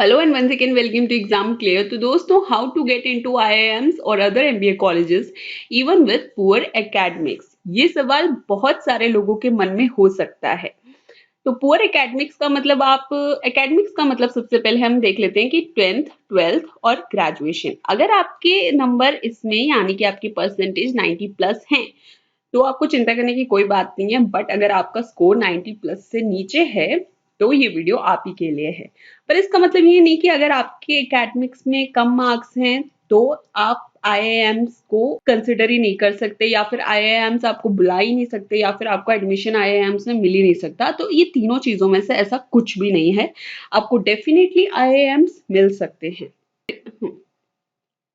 Hello and once again welcome to exam clear. तो दोस्तों, how to get into IIMs और other MBA colleges even with poor academics, ये सवाल बहुत सारे लोगों के मन में हो सकता है। तो पुअर एकेडमिक्स का मतलब आप एकेडमिक्स का मतलब सबसे पहले हम देख लेते हैं कि 10th 12th और ग्रेजुएशन। अगर आपके नंबर इसमें यानी कि आपकी परसेंटेज 90 प्लस हैं तो आपको चिंता करने की कोई बात नहीं है। बट अगर आपका स्कोर 90 प्लस से नीचे है तो ये वीडियो आप ही के लिए है। पर इसका मतलब ये नहीं कि अगर आपके एकेडमिक्स में कम मार्क्स हैं तो आप आईआईएम्स को कंसिडर ही नहीं कर सकते, या फिर आईआईएम्स आपको बुला ही नहीं सकते, या फिर आपको एडमिशन आईआईएम्स में मिल ही नहीं सकता। तो ये तीनों चीजों में से ऐसा कुछ भी नहीं है, आपको डेफिनेटली आईआईएम्स मिल सकते हैं।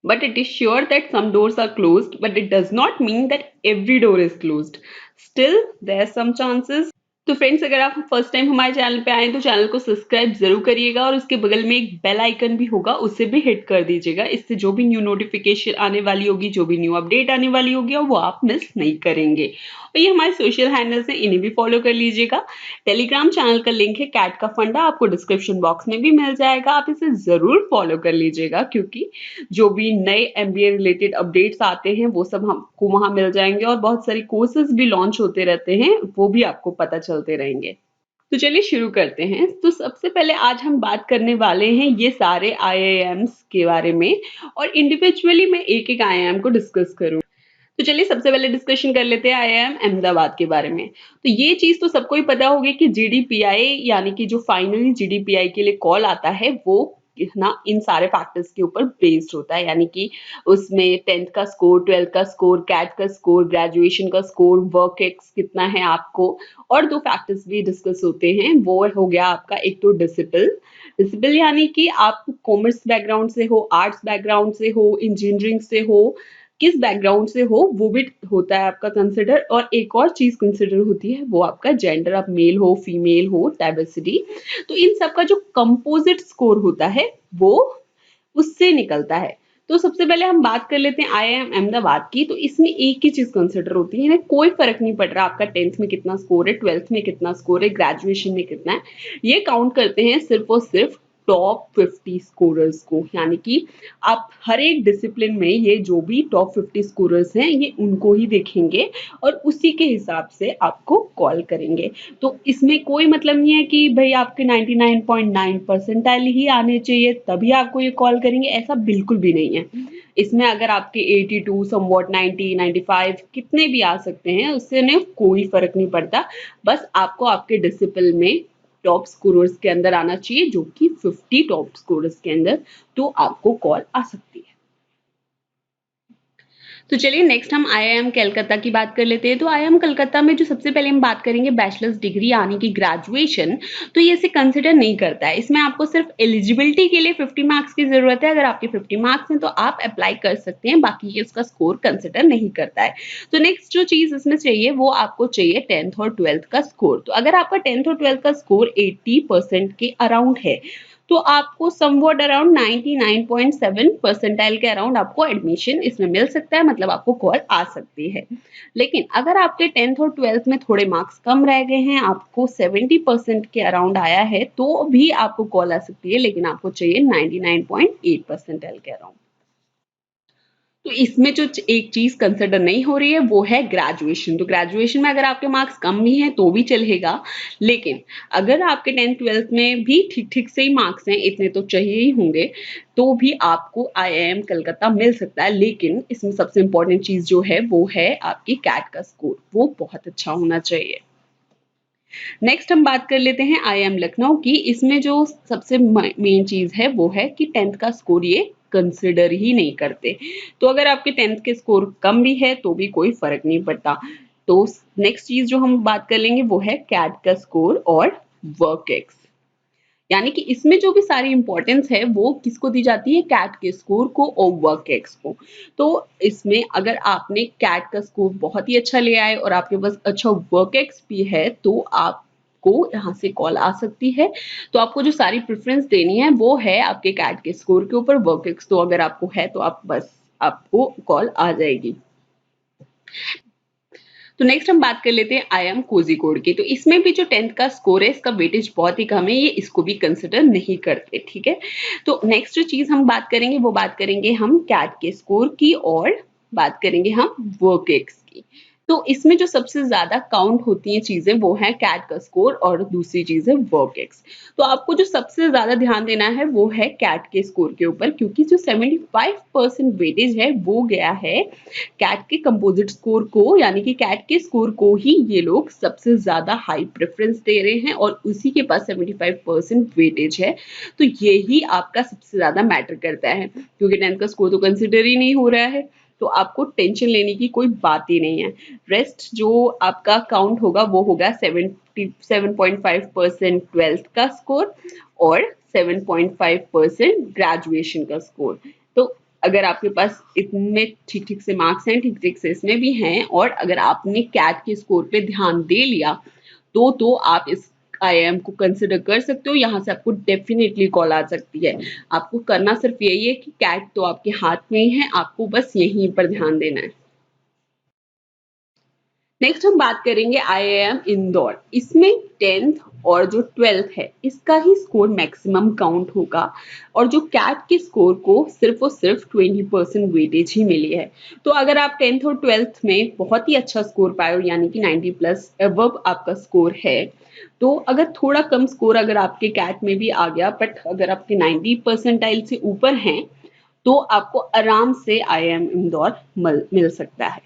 But it is sure that some doors are closed, but it does not mean that every door is closed. Still, there are some chances. तो फ्रेंड्स, अगर आप फर्स्ट टाइम हमारे चैनल पे आए तो चैनल को सब्सक्राइब जरूर करिएगा और उसके बगल में एक बेल आइकन भी होगा, उसे भी हिट कर दीजिएगा। इससे जो भी न्यू नोटिफिकेशन आने वाली होगी, जो भी न्यू अपडेट आने वाली होगी, वो आप मिस नहीं करेंगे। और ये हमारे सोशल हैंडल्स हैं, इन्हें भी फॉलो कर लीजिएगा। टेलीग्राम चैनल का लिंक है कैट का फंडा, आपको डिस्क्रिप्शन बॉक्स में भी मिल जाएगा, आप इसे जरूर फॉलो कर लीजिएगा, क्योंकि जो भी नए एमबीए रिलेटेड अपडेट्स आते हैं वो सब हमको वहां मिल जाएंगे और बहुत सारी कोर्सेज भी लॉन्च होते रहते हैं, वो भी आपको पता चलते रहेंगे। तो चलिए शुरू करते हैं। तो सबसे पहले आज हम बात करने वाले हैं ये सारे आईआईएम्स के बारे में, और इंडिविजुअली मैं एक एक आईआईएम को डिस्कस करूँ। तो चलिए सबसे पहले डिस्कशन कर लेते हैं आईआईएम अहमदाबाद के बारे में। तो ये चीज तो सबको ही पता होगी कि जीडीपीआई यानी कि जो फाइनली जीडीपीआई के लिए कॉल आता है वो ना इन सारे फैक्टर्स के ऊपर बेस्ड होता है, यानी कि उसमें 10th का स्कोर, 12th का स्कोर, कैट का स्कोर, ग्रेजुएशन का स्कोर, वर्क एक्स कितना है आपको, और दो फैक्टर्स भी डिस्कस होते हैं। वो हो गया आपका एक तो डिसिपल। डिसिपल यानी कि आप कॉमर्स बैकग्राउंड से हो, आर्ट्स बैकग्राउंड से हो, इंजीनियरिंग से हो, किस बैकग्राउंड से हो वो भी होता है आपका कंसिडर। और एक और चीज कंसिडर होती है वो आपका जेंडर, आप मेल हो फीमेल हो, डाइवर्सिटी। तो इन सब का जो कंपोजिट स्कोर होता है वो उससे निकलता है। तो सबसे पहले हम बात कर लेते हैं आईआईएम अहमदाबाद की। तो इसमें एक ही चीज कंसिडर होती है, कोई फर्क नहीं पड़ रहा आपका 10th में कितना स्कोर है, 12th में कितना स्कोर है, ग्रेजुएशन में कितना है। ये काउंट करते हैं सिर्फ और सिर्फ टॉप 50 स्कोरर्स को, यानी कि आप हर एक डिसिप्लिन में ये जो भी टॉप 50 स्कोरर्स हैं ये उनको ही देखेंगे और उसी के हिसाब से आपको कॉल करेंगे। तो इसमें कोई मतलब नहीं है कि भाई आपके 99.9 परसेंटाइल ही आने चाहिए तभी आपको ये कॉल करेंगे, ऐसा बिल्कुल भी नहीं है। इसमें अगर आपके 82 समवॉट 90 95 कितने भी आ सकते हैं, उससे ने कोई फर्क नहीं पड़ता। बस आपको आपके डिसिप्लिन में टॉप स्कोरर्स के अंदर आना चाहिए, जो कि 50 टॉप स्कोरर्स के अंदर, तो आपको कॉल आ सकती है। तो चलिए नेक्स्ट हम आईआईएम कलकत्ता की बात कर लेते हैं। तो आईआईएम कलकत्ता में जो सबसे पहले हम बात करेंगे बैचलर्स डिग्री यानी कि ग्रेजुएशन, तो ये इसे कंसिडर नहीं करता है। इसमें आपको सिर्फ एलिजिबिलिटी के लिए 50 मार्क्स की जरूरत है। अगर आपके 50 मार्क्स हैं तो आप अप्लाई कर सकते हैं, बाकी ये उसका स्कोर कंसिडर नहीं करता है। तो नेक्स्ट जो चीज इसमें चाहिए वो आपको चाहिए 10th और 12th का स्कोर। तो अगर आपका 10th और 12th का स्कोर 80% के अराउंड है तो आपको समवॉट अराउंड 99.7 परसेंटाइल के अराउंड आपको एडमिशन इसमें मिल सकता है, मतलब आपको कॉल आ सकती है। लेकिन अगर आपके 10th और 12th में थोड़े मार्क्स कम रह गए हैं, आपको 70% के अराउंड आया है, तो भी आपको कॉल आ सकती है, लेकिन आपको चाहिए 99.8 परसेंटाइल के अराउंड। तो इसमें जो एक चीज कंसिडर नहीं हो रही है वो है ग्रेजुएशन। तो ग्रेजुएशन में अगर आपके मार्क्स कम भी हैं तो भी चलेगा, लेकिन अगर आपके 10th 12th में भी ठीक ठीक से ही मार्क्स हैं, इतने तो चाहिए ही होंगे, तो भी आपको आईआईएम कलकत्ता मिल सकता है। लेकिन इसमें सबसे इंपॉर्टेंट चीज जो है वो है आपकी कैट का स्कोर, वो बहुत अच्छा होना चाहिए। नेक्स्ट हम बात कर लेते हैं आईआईएम लखनऊ की। इसमें जो सबसे मेन चीज है वो है कि 10th का स्कोर ये कंसिडर ही नहीं करते। तो अगर आपके 10th के स्कोर कम भी है तो भी कोई फर्क नहीं पड़ता। तो नेक्स्ट चीज जो हम बात कर लेंगे वो है कैट का स्कोर और वर्क एक्स, यानी कि इसमें जो भी सारी इंपॉर्टेंस है वो किसको दी जाती है, कैट के स्कोर को और वर्क एक्स को। तो इसमें अगर आपने कैट का स्कोर बहुत ही अच्छा ले आए और आपके पास अच्छा वर्क एक्स भी है तो आपको यहाँ से कॉल आ सकती है। तो आपको जो सारी प्रेफरेंस देनी है वो है आपके कैट के स्कोर के ऊपर। वर्क एक्स तो अगर आपको है तो आप बस आपको कॉल आ जाएगी। तो नेक्स्ट हम बात कर लेते हैं IIM कोझिकोड की। तो इसमें भी जो 10th का स्कोर है इसका वेटेज बहुत ही कम है, ये इसको भी कंसिडर नहीं करते, ठीक है। तो नेक्स्ट जो चीज हम बात करेंगे वो बात करेंगे हम कैट के स्कोर की और बात करेंगे हम वर्क एक्स की। तो इसमें जो सबसे ज्यादा काउंट होती हैं चीजें वो है कैट का स्कोर और दूसरी चीज है वर्क एक्स। तो आपको जो सबसे ज्यादा ध्यान देना है वो है कैट के स्कोर के ऊपर, क्योंकि जो 75% वेटेज है वो गया है कैट के कंपोजिट स्कोर को, यानी कि कैट के स्कोर को ही ये लोग सबसे ज्यादा हाई प्रेफरेंस दे रहे हैं और उसी के पास 75% वेटेज है। तो ये ही आपका सबसे ज्यादा मैटर करता है, क्योंकि 10th का स्कोर तो कंसिडर ही नहीं हो रहा है, तो आपको टेंशन लेने की कोई बात ही नहीं है। रेस्ट जो आपका काउंट होगा वो होगा 77.5% 12th का स्कोर और 7.5% ग्रेजुएशन का स्कोर। तो अगर आपके पास इतने ठीक ठीक से मार्क्स हैं, ठीक ठीक से इसमें भी हैं, और अगर आपने कैट के स्कोर पे ध्यान दे लिया तो आप इस IIM को कंसिडर कर सकते हो। यहाँ से आपको डेफिनेटली कॉल आ सकती है। आपको करना सिर्फ यही है कि कैट तो आपके हाथ में ही है, आपको बस यहीं पर ध्यान देना है। नेक्स्ट हम बात करेंगे IIM इंदौर। इसमें 10th और जो 12th है इसका ही स्कोर मैक्सिमम काउंट होगा, और जो कैट के स्कोर को सिर्फ और सिर्फ 20% वेटेज ही मिली है। तो अगर आप 10th और 12th में बहुत ही अच्छा स्कोर पाए हो, यानी कि 90 प्लस अबव आपका स्कोर है, तो अगर थोड़ा कम स्कोर अगर आपके कैट में भी आ गया, बट अगर आपके 90 परसेंटाइल से ऊपर हैं तो आपको आराम से IIM इंदौर मिल सकता है।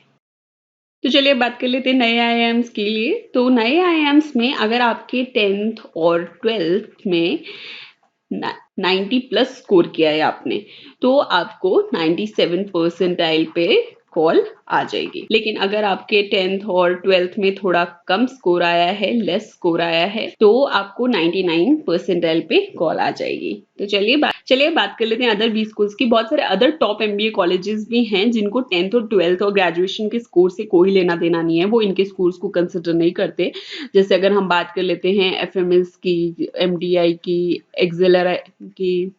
तो चलिए बात कर लेते हैं नए IIMs के लिए। तो नए IIMs में अगर आपके 10th और 12th में 90 प्लस स्कोर किया है आपने, तो आपको 97 परसेंटाइल पे कॉल आ जाएगी। लेकिन अगर आपके 10th और 12th में थोड़ा कम स्कोर आया है, लेस स्कोर आया है, तो आपको 99 परसेंटाइल पे कॉल आ जाएगी। तो चलिए बात कर लेते हैं अदर बी स्कूल्स की। बहुत सारे अदर टॉप MBA कॉलेजेस भी हैं जिनको 10th और 12th और ग्रेजुएशन के स्कोर से कोई लेना देना नहीं है, वो इनके स्कोर्स को कंसिडर नहीं करते। जैसे अगर हम बात कर लेते हैं FMS की, MDI की, एक्सेलर की।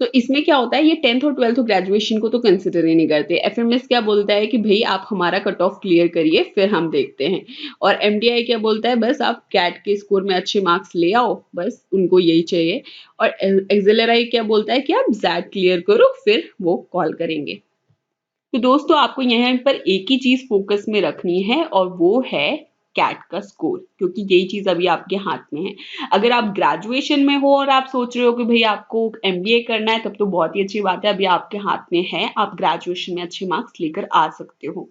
तो इसमें क्या होता है, ये 10th और 12th और ग्रेजुएशन को तो कंसिडर ही नहीं करते। FMS क्या बोलता है कि भाई आप हमारा कट ऑफ क्लियर करिए फिर हम देखते हैं, और MDI क्या बोलता है बस आप कैट के स्कोर में अच्छे मार्क्स ले आओ, बस उनको यही चाहिए। और एक्सेलराई क्या बोलता है कि आप जैट क्लियर करो फिर वो कॉल करेंगे। तो दोस्तों आपको यहाँ पर एक ही चीज फोकस में रखनी है और वो है कैट का स्कोर, क्योंकि यही चीज अभी आपके हाथ में है। अगर आप ग्रेजुएशन में हो और आप सोच रहे हो कि भाई आपको MBA करना है, तब तो बहुत ही अच्छी बात है, अभी आपके हाथ में है, आप ग्रेजुएशन में अच्छे मार्क्स लेकर आ सकते हो।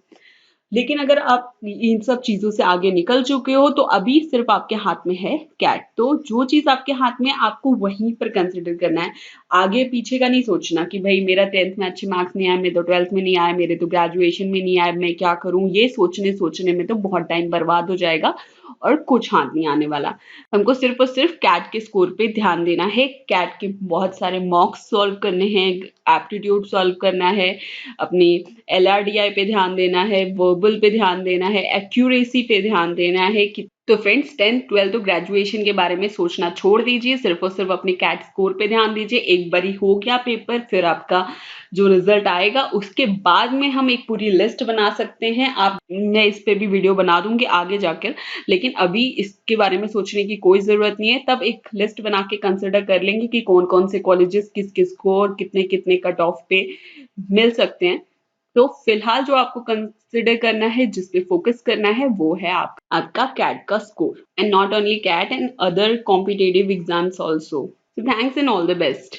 लेकिन अगर आप इन सब चीजों से आगे निकल चुके हो तो अभी सिर्फ आपके हाथ में है कैट। तो जो चीज आपके हाथ में है आपको वहीं पर कंसिडर करना है, आगे पीछे का नहीं सोचना कि भाई मेरा 10th में अच्छे मार्क्स नहीं आए, मेरे तो 12th में नहीं आए, मेरे तो ग्रेजुएशन में नहीं आए, मैं क्या करूं। ये सोचने में तो बहुत टाइम बर्बाद हो जाएगा और कुछ हाथ नहीं आने वाला। हमको सिर्फ और सिर्फ कैट के स्कोर पे ध्यान देना है। कैट के बहुत सारे मॉक्स सॉल्व करने हैं, एप्टीट्यूड सॉल्व करना है, अपनी LRDI पे ध्यान देना है, वर्बल पे ध्यान देना है, एक्यूरेसी पे ध्यान देना है कि। तो फ्रेंड्स 10th 12th तो ग्रेजुएशन के बारे में सोचना छोड़ दीजिए, सिर्फ और सिर्फ अपने कैट स्कोर पे ध्यान दीजिए। एक बारी हो गया पेपर, फिर आपका जो रिजल्ट आएगा उसके बाद में हम एक पूरी लिस्ट बना सकते हैं। आप, मैं इस पे भी वीडियो बना दूंगी आगे जाकर, लेकिन अभी इसके बारे में सोचने की कोई जरूरत नहीं है। तब एक लिस्ट बना के कंसिडर कर लेंगे कि कौन कौन से कॉलेजेस किस किस को और कितने कितने कट ऑफ पे मिल सकते हैं। तो फिलहाल जो आपको कंसिडर करना है, जिस पे फोकस करना है, वो है आपका कैट का स्कोर, and not only CAT and other competitive exams also. So thanks and all the best.